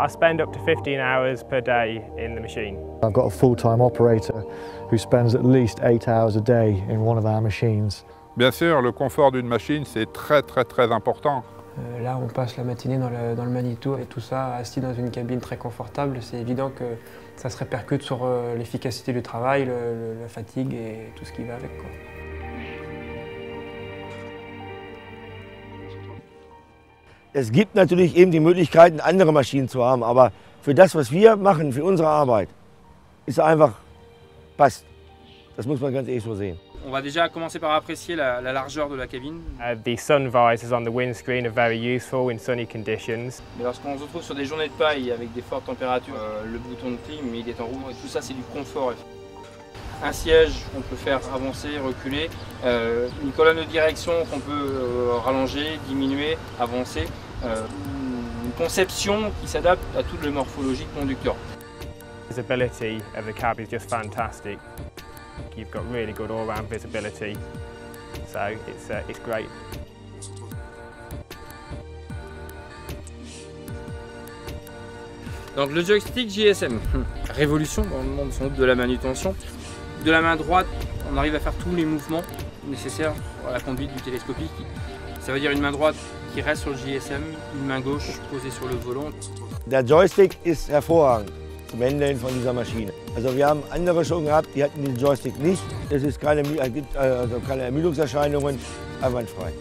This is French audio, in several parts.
I spend up to 15 hours per day in the machine. I've got a full-time operator who spends at least 8 hours a day in one of our machines. Bien sûr, le confort d'une machine, c'est très important. Là, on passe la matinée dans le Manitou et tout ça, assis dans une cabine très confortable. C'est évident que ça se répercute sur l'efficacité du travail, la fatigue et tout ce qui va avec, quoi. Es gibt natürlich eben die Möglichkeiten, andere Maschinen zu haben, aber für das, was wir machen, für unsere Arbeit, ist einfach passt. Das muss man ganz ehrlich so sehen. On va déjà commencer par apprécier la largeur de la cabine. The sun visors on the windscreen are very useful in sunny conditions. Mais lorsqu'on se retrouve sur des journées de paille avec des fortes températures, le bouton de clim il est en roue et tout ça c'est du confort. Un siège qu'on peut faire avancer, reculer, une colonne de direction qu'on peut rallonger, diminuer, avancer. Une conception qui s'adapte à toute la morphologie de conducteur. The visibility of the cab is just fantastic. You've got really good all-round visibility, so it's great. Donc le joystick JSM, révolution dans le monde sans doute de la manutention. De la main droite, on arrive à faire tous les mouvements nécessaires à la conduite du télescopique. Ça veut dire une main droite qui reste sur le JSM, une main gauche posée sur le volant. Der Joystick ist hervorragend zum Handeln von dieser Maschine. Also wir haben andere schon gehabt, die hatten den Joystick nicht. Es ist gibt also keine Ermüdungserscheinungen, einwandfrei.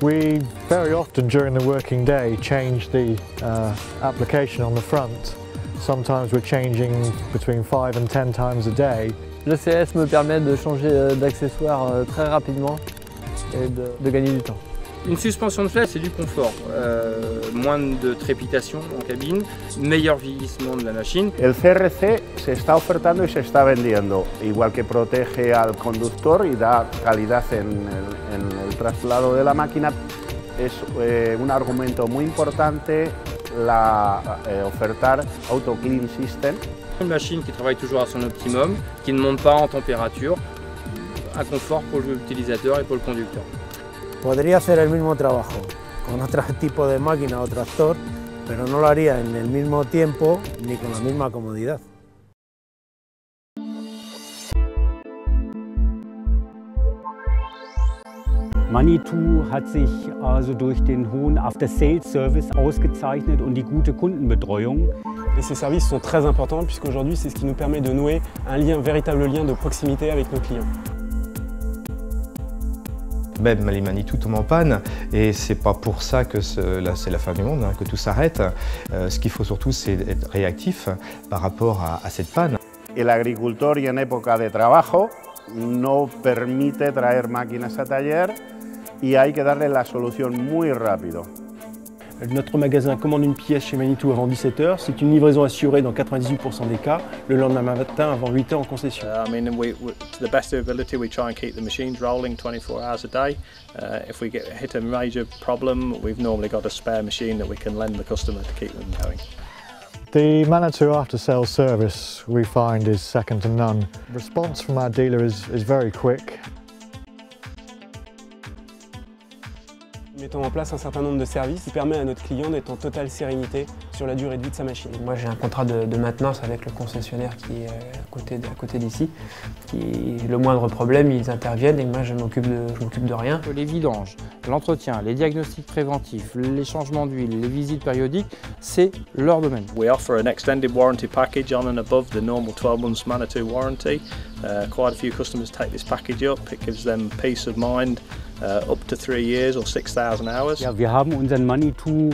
We very often during the working day change the application on the front. Sometimes we're changing between 5 and 10 times a day. Le CS me permet de changer d'accessoires très rapidement et de gagner du temps. Une suspension de flash, c'est du confort, moins de trépitation en cabine, meilleur vieillissement de la machine. El CRC se está ofertando y se está vendiendo, igual que protege al conductor y da calidad en el traslado de la máquina. Es un argumento muy importante ofertar Auto Clean System. Une machine qui travaille toujours à son optimum, qui ne monte pas en température, un confort pour l'utilisateur et pour le conducteur. Podría hacer el mismo trabajo con otro tipo de máquina o tractor, pero no lo haría en el mismo tiempo ni con la misma comodidad. Manitou hat sich also durch den hohen After-Sales-Service ausgezeichnet und die gute Kundenbetreuung. Et ces services sont très importants puisqu'aujourd'hui c'est ce qui nous permet de nouer un véritable lien de proximité avec nos clients. Même les Manitou tombent en panne et c'est pas pour ça que c'est la fin du monde, hein, que tout s'arrête. Ce qu'il faut surtout c'est être réactif par rapport à cette panne. El agricultor y en época de trabajo no permite traer máquinas a taller y hay que darle la solución muy rápido. Notre magasin commande une pièce chez Manitou avant 17 h. C'est une livraison assurée dans 98% des cas, le lendemain matin avant 8 h en concession. I mean, to the best of ability, we try and keep the machines rolling 24 hours a day. If we hit a major problem, we've normally got a spare machine that we can lend the customer to keep them going. The Manitou after-sales service we find is second to none. Response from our dealer is very quick. Nous mettons en place un certain nombre de services qui permettent à notre client d'être en totale sérénité sur la durée de vie de sa machine. Moi j'ai un contrat de maintenance avec le concessionnaire qui est à côté d'ici. Le moindre problème, ils interviennent et moi je m'occupe de rien. Les vidanges, l'entretien, les diagnostics préventifs, les changements d'huile, les visites périodiques, c'est leur domaine. We offer an extended warranty package on and above the normal 12 months Manitou warranty. Quite a few customers take this package up. It gives them peace of mind. Up to 3 years or 6,000 hours. Ja, wir haben unseren Manitou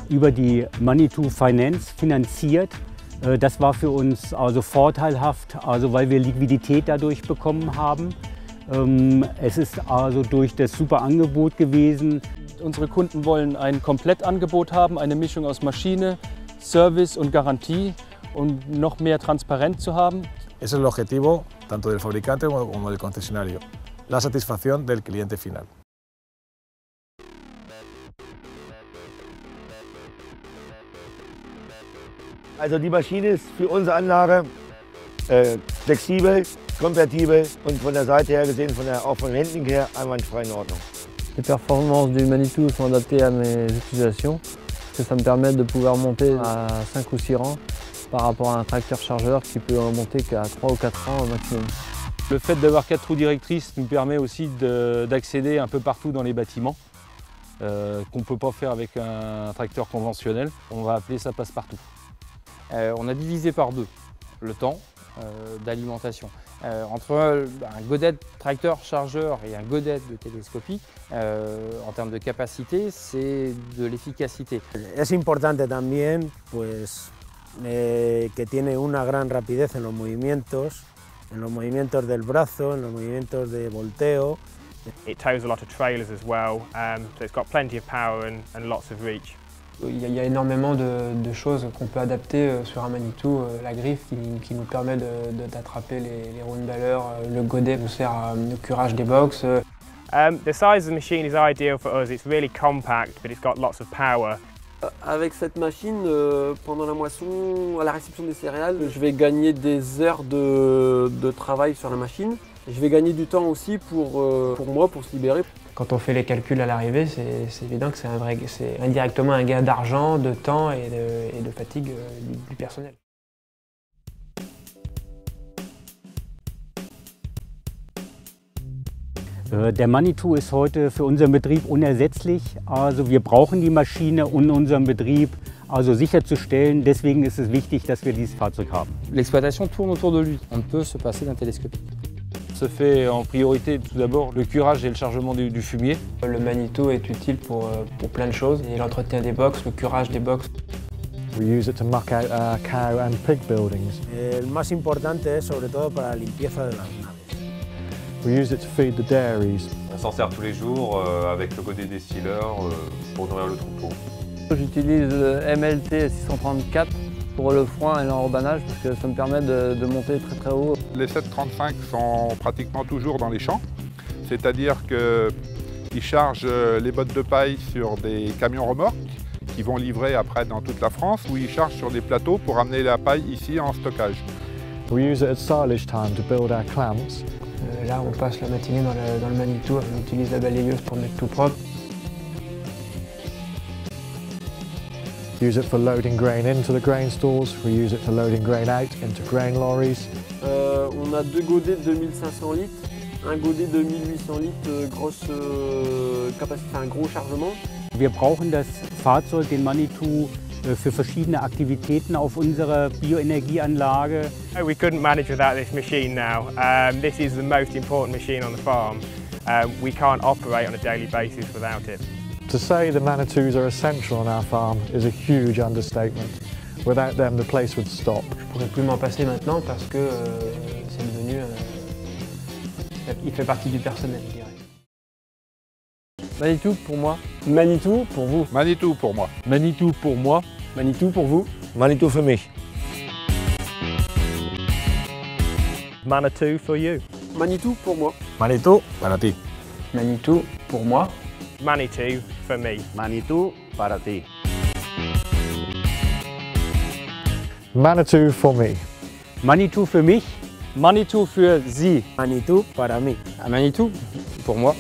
über die Manitou Finance finanziert. Das war für uns also vorteilhaft, also weil wir Liquidität dadurch bekommen haben. Es ist also durch das super Angebot gewesen. Unsere Kunden wollen ein Komplettangebot haben, eine Mischung aus Maschine, Service und Garantie, um noch mehr Transparenz zu haben. Ese es el objetivo tanto del fabricante como del concesionario. La satisfacción del cliente final. Also die Maschine ist für unsere Anlage flexibel, kompatibel und von der Seite her gesehen, auch vom Handling her, einwandfrei in Ordnung. Les performances du Manitou sont adaptées à mes utilisations. Ça me permet de pouvoir monter à 5 ou 6 rangs par rapport à un tracteur chargeur qui peut en monter qu'à 3 ou 4 rangs au maximum. Le fait d'avoir 4 roues directrices nous permet aussi d'accéder un peu partout dans les bâtiments, qu'on ne peut pas faire avec un tracteur conventionnel. On va appeler ça passe-partout. On a divisé par 2 le temps d'alimentation. Entre un godet tracteur chargeur et un godet de télescopique, en termes de capacité, c'est de l'efficacité. Es importante también pues, que tiene una gran rapidez en los movimientos del brazo, en los movimientos de volteo. It tows a lot of trailers as well, so it's got plenty of power and lots of reach. Il y a énormément de choses qu'on peut adapter sur un Manitou. La griffe qui nous permet d'attraper les roues de valeur, le godet nous sert au curage des box. The size of the machine is ideal for us. It's really compact, but it's got lots of power. Avec cette machine, pendant la moisson, à la réception des céréales, je vais gagner des heures de travail sur la machine. Je vais gagner du temps aussi pour moi, pour se libérer. Quand on fait les calculs à l'arrivée, c'est évident que c'est indirectement un gain d'argent, de temps et de fatigue du personnel. Der Manitou ist heute für unseren Betrieb unersetzlich. Also wir brauchen die Maschine, um unseren Betrieb sicherzustellen. Deswegen ist es wichtig, dass wir dieses Fahrzeug haben. L'exploitation tourne autour de lui. On ne peut se passer d'un télescopique. Se fait en priorité tout d'abord le curage et le chargement du fumier. Le Manitou est utile pour plein de choses. Et l'entretien des box, le curage des box. We use it to muck out cow and pig buildings. El más importante es sobre todo para la limpieza de las naves. We use it to feed the dairies. On s'en sert tous les jours avec le godet distilleur pour nourrir le troupeau. J'utilise le MLT 634 pour le foin et l'enrobannage parce que ça me permet de monter très très haut. Les 735 sont pratiquement toujours dans les champs, c'est-à-dire qu'ils chargent les bottes de paille sur des camions remorques qui vont livrer après dans toute la France, ou ils chargent sur des plateaux pour amener la paille ici en stockage. We use it at silage time to build our clamps. Là, on passe la matinée dans le Manitou, on utilise la balayeuse pour mettre tout propre. Use it for loading grain into the grain stores. We use it for loading grain out into grain lorries. On a 2 godets de 2500 litres, un godet de 1800 litres, grosse capacité, un gros chargement. Wir brauchen das Fahrzeug, den Manitou, für verschiedene Aktivitäten auf unserer Bioenergieanlage. We couldn't manage without this machine now. This is the most important machine on the farm. We can't operate on a daily basis without it. To say the Manitous are essential on our farm is a huge understatement. Without them, the place would stop. Je ne pourrais plus m'en passer maintenant parce que c'est devenu... il fait partie du personnel, je dirais. Manitou pour moi. Manitou pour vous. Manitou pour moi. Manitou pour moi. Manitou pour vous. Manitou für mich. Manitou for you. Manitou pour moi. Manitou para ti. Manitou pour moi. Manitou for me. Manitou para ti. Manitou for me. Manitou für mich. Manitou für Sie. Manitou para mí. Manitou pour moi.